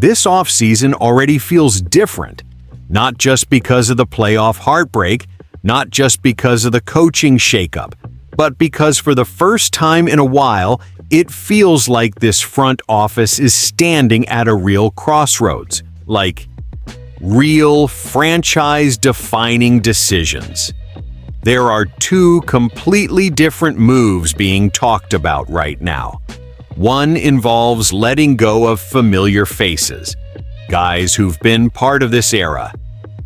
this offseason already feels different, not just because of the playoff heartbreak, not just because of the coaching shakeup, but because for the first time in a while, it feels like this front office is standing at a real crossroads, like real franchise-defining decisions. There are two completely different moves being talked about right now. One involves letting go of familiar faces, guys who've been part of this era.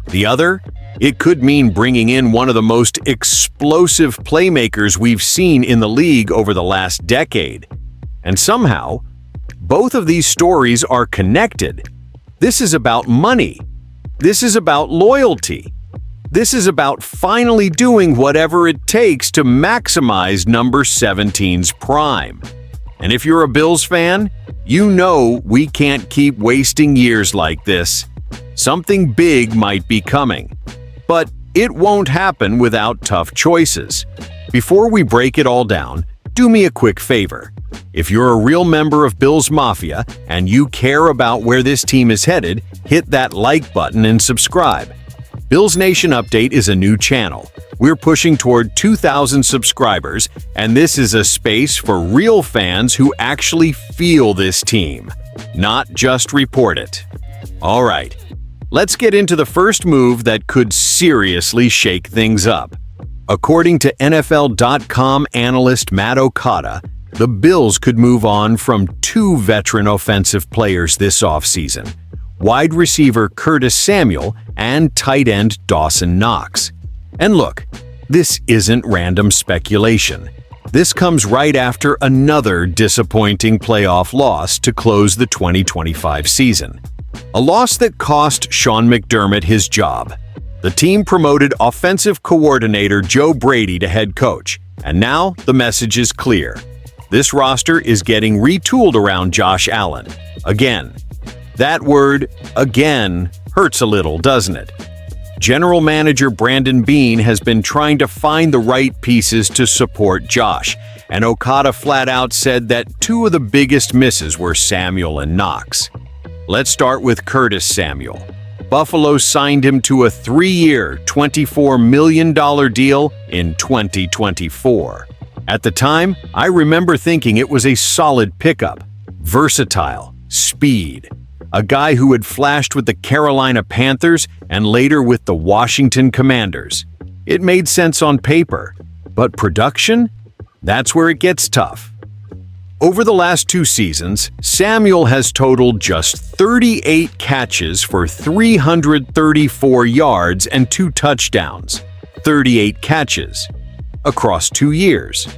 The other, it could mean bringing in one of the most explosive playmakers we've seen in the league over the last decade. And somehow, both of these stories are connected. This is about money. This is about loyalty. This is about finally doing whatever it takes to maximize number 17's prime. And if you're a Bills fan, you know we can't keep wasting years like this. Something big might be coming. But it won't happen without tough choices. Before we break it all down, do me a quick favor. If you're a real member of Bills Mafia and you care about where this team is headed, hit that like button and subscribe. Bills Nation Update is a new channel. We're pushing toward 2,000 subscribers, and this is a space for real fans who actually feel this team, not just report it. All right, let's get into the first move that could seriously shake things up. According to NFL.com analyst Matt Okada, the Bills could move on from two veteran offensive players this offseason: wide receiver Curtis Samuel and tight end Dawson Knox. And look, this isn't random speculation. This comes right after another disappointing playoff loss to close the 2025 season. A loss that cost Sean McDermott his job. The team promoted offensive coordinator Joe Brady to head coach, and now the message is clear. This roster is getting retooled around Josh Allen. Again. That word, again, hurts a little, doesn't it? General Manager Brandon Beane has been trying to find the right pieces to support Josh, and Okada flat out said that two of the biggest misses were Samuel and Knox. Let's start with Curtis Samuel. Buffalo signed him to a 3-year, $24 million deal in 2024. At the time, I remember thinking it was a solid pickup. Versatile, speed. A guy who had flashed with the Carolina Panthers and later with the Washington Commanders. It made sense on paper, but production? That's where it gets tough. Over the last 2 seasons, Samuel has totaled just 38 catches for 334 yards and 2 touchdowns. 38 catches across 2 years.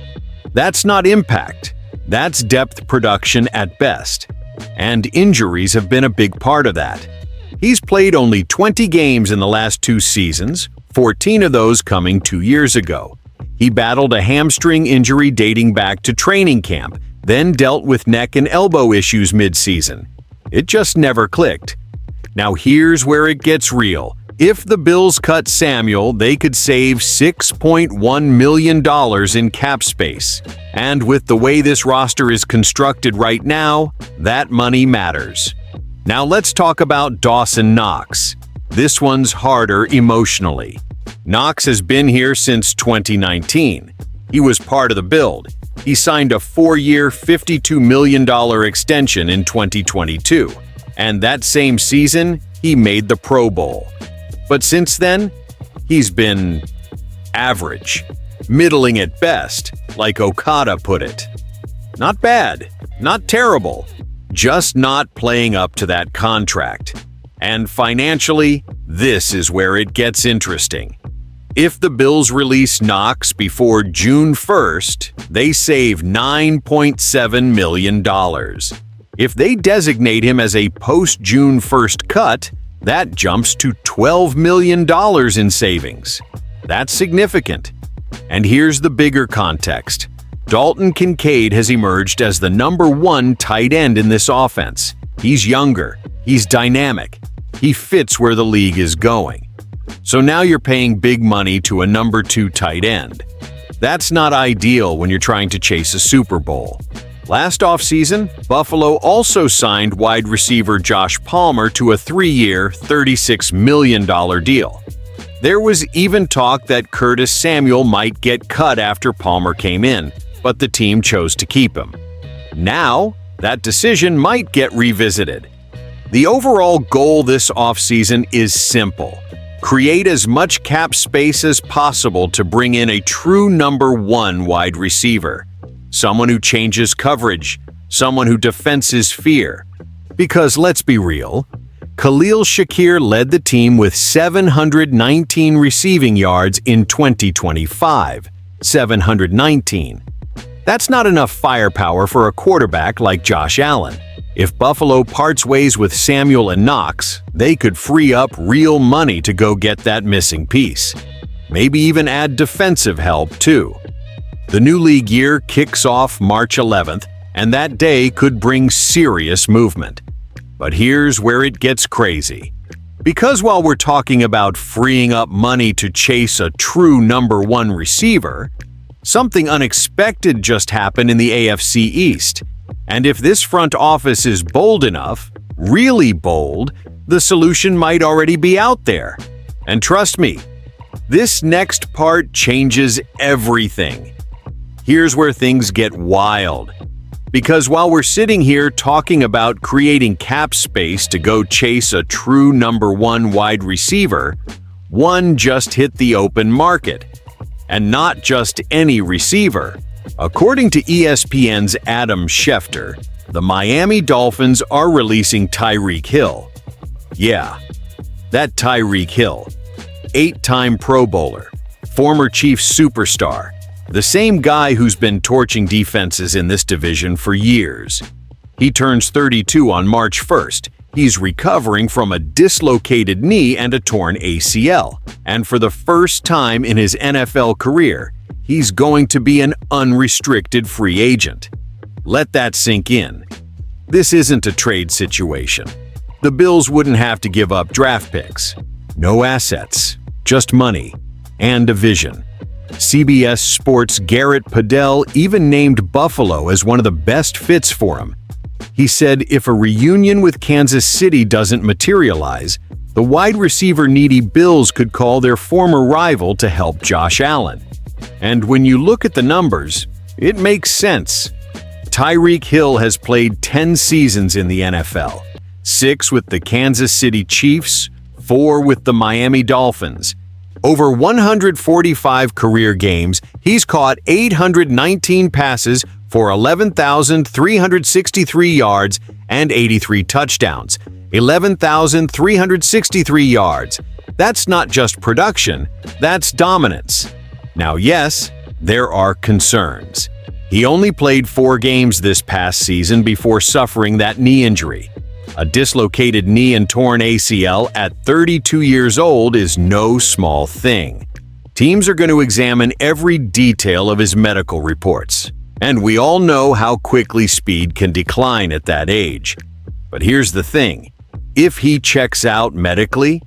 That's not impact. That's depth production at best. And injuries have been a big part of that. He's played only 20 games in the last 2 seasons, 14 of those coming 2 years ago. He battled a hamstring injury dating back to training camp, then dealt with neck and elbow issues mid-season. It just never clicked. Now here's where it gets real. If the Bills cut Samuel, they could save $6.1 million in cap space. And with the way this roster is constructed right now, that money matters. Now let's talk about Dawson Knox. This one's harder emotionally. Knox has been here since 2019. He was part of the build. He signed a 4-year, $52 million extension in 2022. And that same season, he made the Pro Bowl. But since then, he's been average, middling at best, like Okada put it. Not bad, not terrible, just not playing up to that contract. And financially, this is where it gets interesting. If the Bills release Knox before June 1st, they save $9.7 million. If they designate him as a post-June 1st cut, that jumps to $12 million in savings. That's significant. And here's the bigger context. Dalton Kincaid has emerged as the number 1 tight end in this offense. He's younger, he's dynamic, he fits where the league is going. So now you're paying big money to a number 2 tight end. That's not ideal when you're trying to chase a Super Bowl. Last offseason, Buffalo also signed wide receiver Josh Palmer to a 3-year, $36 million deal. There was even talk that Curtis Samuel might get cut after Palmer came in, but the team chose to keep him. Now, that decision might get revisited. The overall goal this offseason is simple: create as much cap space as possible to bring in a true number one wide receiver. Someone who changes coverage, someone who defenses fear. Because let's be real, Khalil Shakir led the team with 719 receiving yards in 2025. 719. That's not enough firepower for a quarterback like Josh Allen. If Buffalo parts ways with Samuel and Knox, they could free up real money to go get that missing piece. Maybe even add defensive help, too. The new league year kicks off March 11th, and that day could bring serious movement. But here's where it gets crazy. Because while we're talking about freeing up money to chase a true number one receiver, something unexpected just happened in the AFC East. And if this front office is bold enough, really bold, the solution might already be out there. And trust me, this next part changes everything. Here's where things get wild. Because while we're sitting here talking about creating cap space to go chase a true number one wide receiver, one just hit the open market. And not just any receiver. According to ESPN's Adam Schefter, the Miami Dolphins are releasing Tyreek Hill. Yeah, that Tyreek Hill. 8-time Pro Bowler, former Chiefs superstar, the same guy who's been torching defenses in this division for years. He turns 32 on March 1st. He's recovering from a dislocated knee and a torn ACL. And for the first time in his NFL career, he's going to be an unrestricted free agent. Let that sink in. This isn't a trade situation. The Bills wouldn't have to give up draft picks. No assets, just money and a vision. CBS Sports' Garrett Padell even named Buffalo as one of the best fits for him. He said if a reunion with Kansas City doesn't materialize, the wide receiver-needy Bills could call their former rival to help Josh Allen. And when you look at the numbers, it makes sense. Tyreek Hill has played 10 seasons in the NFL, 6 with the Kansas City Chiefs, 4 with the Miami Dolphins. Over 145 career games, he's caught 819 passes for 11,363 yards and 83 touchdowns. 11,363 yards. That's not just production, that's dominance. Now, yes, there are concerns. He only played 4 games this past season before suffering that knee injury. A dislocated knee and torn ACL at 32 years old is no small thing. Teams are going to examine every detail of his medical reports. And we all know how quickly speed can decline at that age. But here's the thing. If he checks out medically,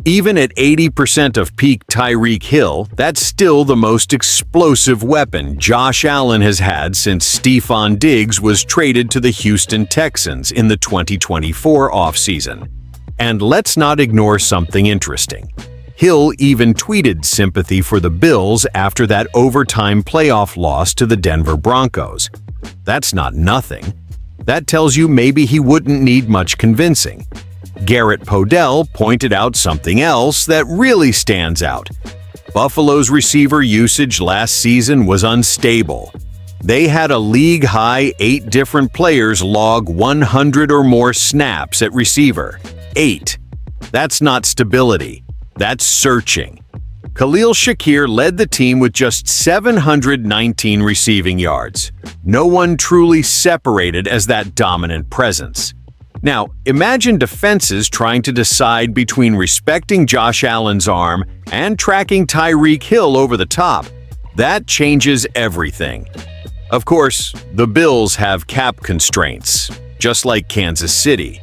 even at 80% of peak Tyreek Hill, that's still the most explosive weapon Josh Allen has had since Stephon Diggs was traded to the Houston Texans in the 2024 offseason. And let's not ignore something interesting. Hill even tweeted sympathy for the Bills after that overtime playoff loss to the Denver Broncos. That's not nothing. That tells you maybe he wouldn't need much convincing. Garrett Podell pointed out something else that really stands out. Buffalo's receiver usage last season was unstable. They had a league-high 8 different players log 100 or more snaps at receiver. 8. That's not stability. That's searching. Khalil Shakir led the team with just 719 receiving yards. No one truly separated as that dominant presence. Now, imagine defenses trying to decide between respecting Josh Allen's arm and tracking Tyreek Hill over the top. That changes everything. Of course, the Bills have cap constraints, just like Kansas City.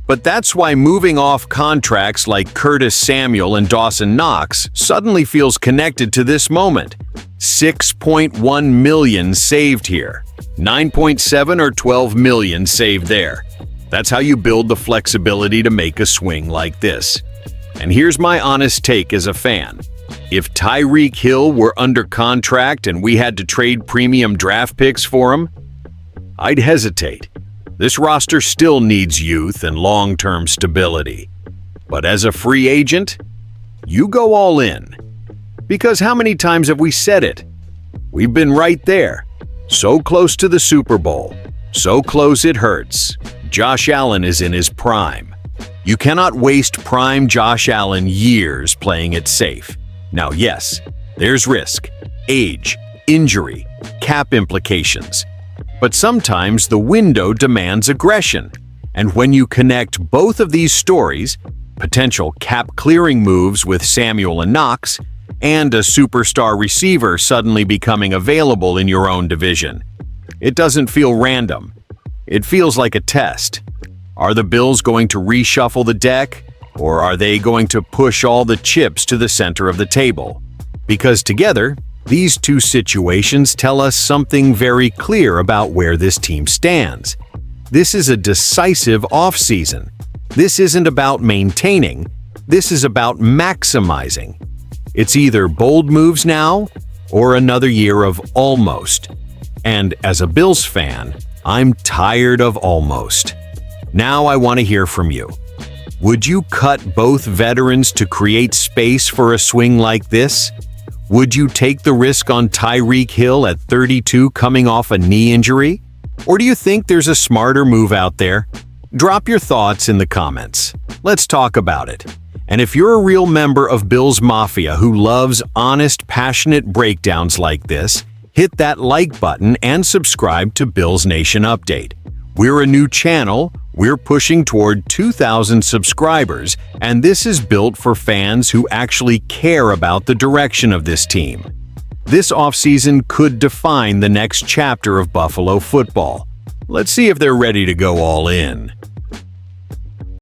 But that's why moving off contracts like Curtis Samuel and Dawson Knox suddenly feels connected to this moment. 6.1 million saved here. 9.7 or 12 million saved there. That's how you build the flexibility to make a swing like this. And here's my honest take as a fan. If Tyreek Hill were under contract and we had to trade premium draft picks for him, I'd hesitate. This roster still needs youth and long-term stability. But as a free agent, you go all in. Because how many times have we said it? We've been right there. So close to the Super Bowl. So close it hurts. Josh Allen is in his prime. You cannot waste prime Josh Allen years playing it safe. Now, yes, there's risk, age, injury, cap implications. But sometimes the window demands aggression. And when you connect both of these stories, potential cap-clearing moves with Samuel and Knox, and a superstar receiver suddenly becoming available in your own division, it doesn't feel random. It feels like a test. Are the Bills going to reshuffle the deck, or are they going to push all the chips to the center of the table? Because together, these two situations tell us something very clear about where this team stands. This is a decisive offseason. This isn't about maintaining, this is about maximizing. It's either bold moves now, or another year of almost. And as a Bills fan, I'm tired of almost. Now I want to hear from you. Would you cut both veterans to create space for a swing like this? Would you take the risk on Tyreek Hill at 32 coming off a knee injury? Or do you think there's a smarter move out there? Drop your thoughts in the comments. Let's talk about it. And if you're a real member of Bills Mafia who loves honest, passionate breakdowns like this, hit that like button and subscribe to Bills Nation Update. We're a new channel, we're pushing toward 2,000 subscribers, and this is built for fans who actually care about the direction of this team. This offseason could define the next chapter of Buffalo football. Let's see if they're ready to go all in.